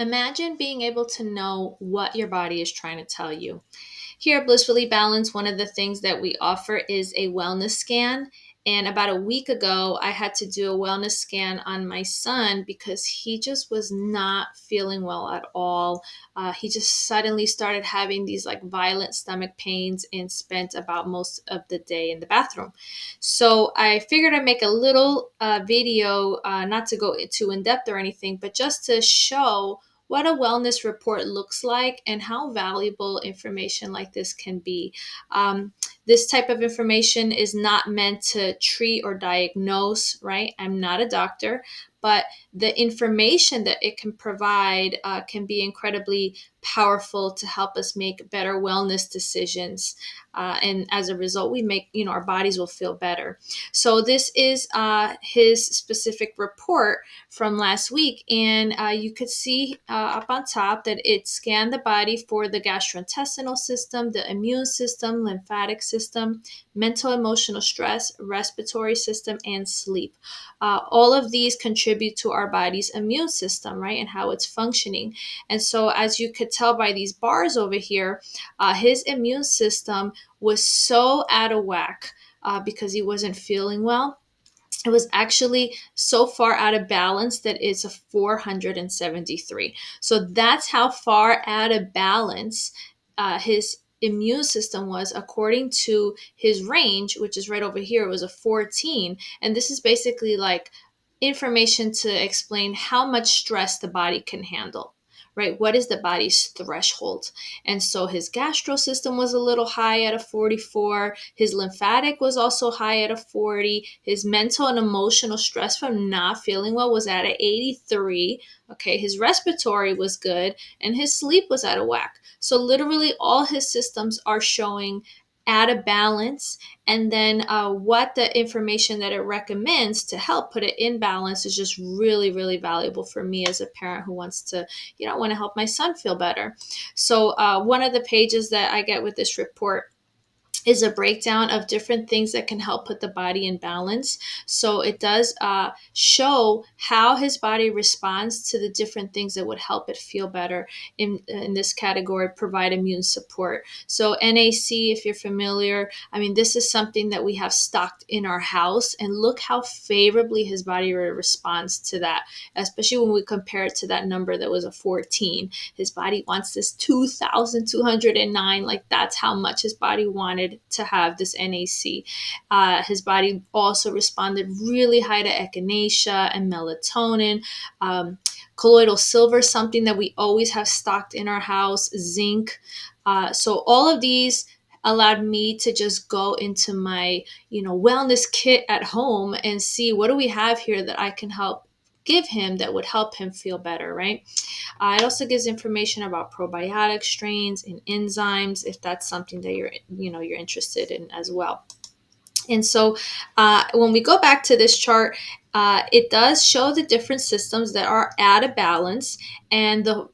Imagine being able to know what your body is trying to tell you. Here at Blissfully Balanced, one of the things that we offer is a wellness scan. And about a week ago, I had to do a wellness scan on my son because he just was not feeling well at all. He just suddenly started having these like violent stomach pains and spent about most of the day in the bathroom. So I figured I'd make a little video, not to go too in depth or anything, but just to show what a wellness report looks like and how valuable information like this can be. This type of information is not meant to treat or diagnose, right? I'm not a doctor, but the information that it can provide can be incredibly powerful to help us make better wellness decisions. And as a result, we make, our bodies will feel better. So this is his specific report from last week. And you could see up on top that it scanned the body for the gastrointestinal system, the immune system, lymphatic system, mental emotional stress, respiratory system, and sleep. All of these contribute to our body's immune system, right, and how it's functioning. And so, as you could tell by these bars over here, his immune system was so out of whack because he wasn't feeling well. It was actually so far out of balance that it's a 473. So that's how far out of balance his immune system was according to his range, which is right over here. It was a 14. And this is basically like information to explain how much stress the body can handle. Right? What is the body's threshold? And so his gastro system was a little high at a 44. His lymphatic was also high at a 40. His mental and emotional stress from not feeling well was at an 83. Okay, his respiratory was good and his sleep was out of whack. So literally all his systems are showing out of balance. And then what the information that it recommends to help put it in balance is just really, really valuable for me as a parent who wants to, want to help my son feel better. So one of the pages that I get with this report is a breakdown of different things that can help put the body in balance. So it does show how his body responds to the different things that would help it feel better. In this category, provide immune support. So NAC, if you're familiar, I mean, this is something that we have stocked in our house, and look how favorably his body responds to that, especially when we compare it to that number that was a 14. His body wants this 2,209. Like, that's how much his body wanted to have this NAC. His body also responded really high to echinacea and melatonin. Colloidal silver, something that we always have stocked in our house, zinc. So all of these allowed me to just go into my, wellness kit at home and see what do we have here that I can help give him that would help him feel better, right? It also gives information about probiotic strains and enzymes if that's something that you're interested in as well. And so when we go back to this chart, it does show the different systems that are out of balance. And the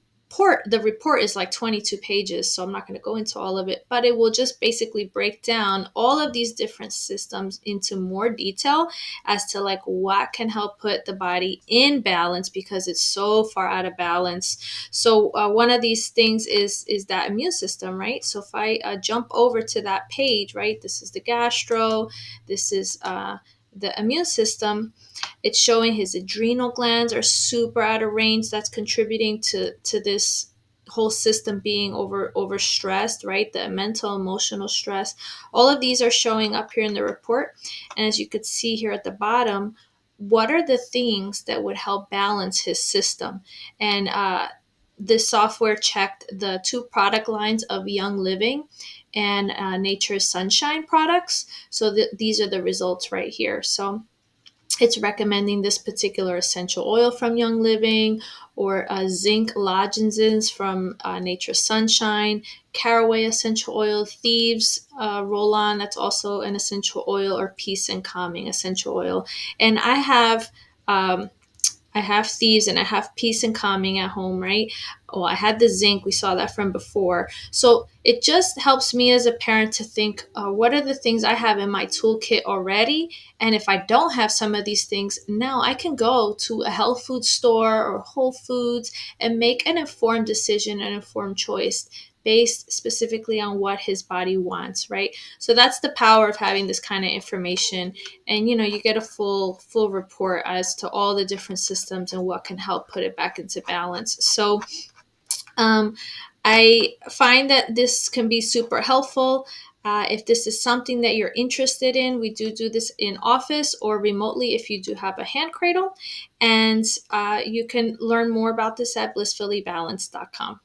report is like 22 pages, so I'm not going to go into all of it, but it will just basically break down all of these different systems into more detail as to like what can help put the body in balance because it's so far out of balance. So one of these things is that immune system, right? So if I jump over to that page, right, this is the gastro, this is the immune system. It's showing his adrenal glands are super out of range. That's contributing to this whole system being overstressed, right? The mental, emotional stress. All of these are showing up here in the report. And as you could see here at the bottom, what are the things that would help balance his system? And this software checked the two product lines of Young Living and Nature's Sunshine products. So these are the results right here. So it's recommending this particular essential oil from Young Living, or zinc lozenges from Nature's Sunshine, caraway essential oil, thieves roll-on, that's also an essential oil, or peace and calming essential oil. And I have thieves and I have peace and calming at home, right? Oh, I had the zinc. We saw that from before. So it just helps me as a parent to think, what are the things I have in my toolkit already? And if I don't have some of these things, now I can go to a health food store or Whole Foods and make an informed decision, an informed choice based specifically on what his body wants, right? So that's the power of having this kind of information. And you get a full report as to all the different systems and what can help put it back into balance. So um, I find that this can be super helpful. If this is something that you're interested in, we do this in office or remotely if you do have a hand cradle. And you can learn more about this at blissfullybalanced.com.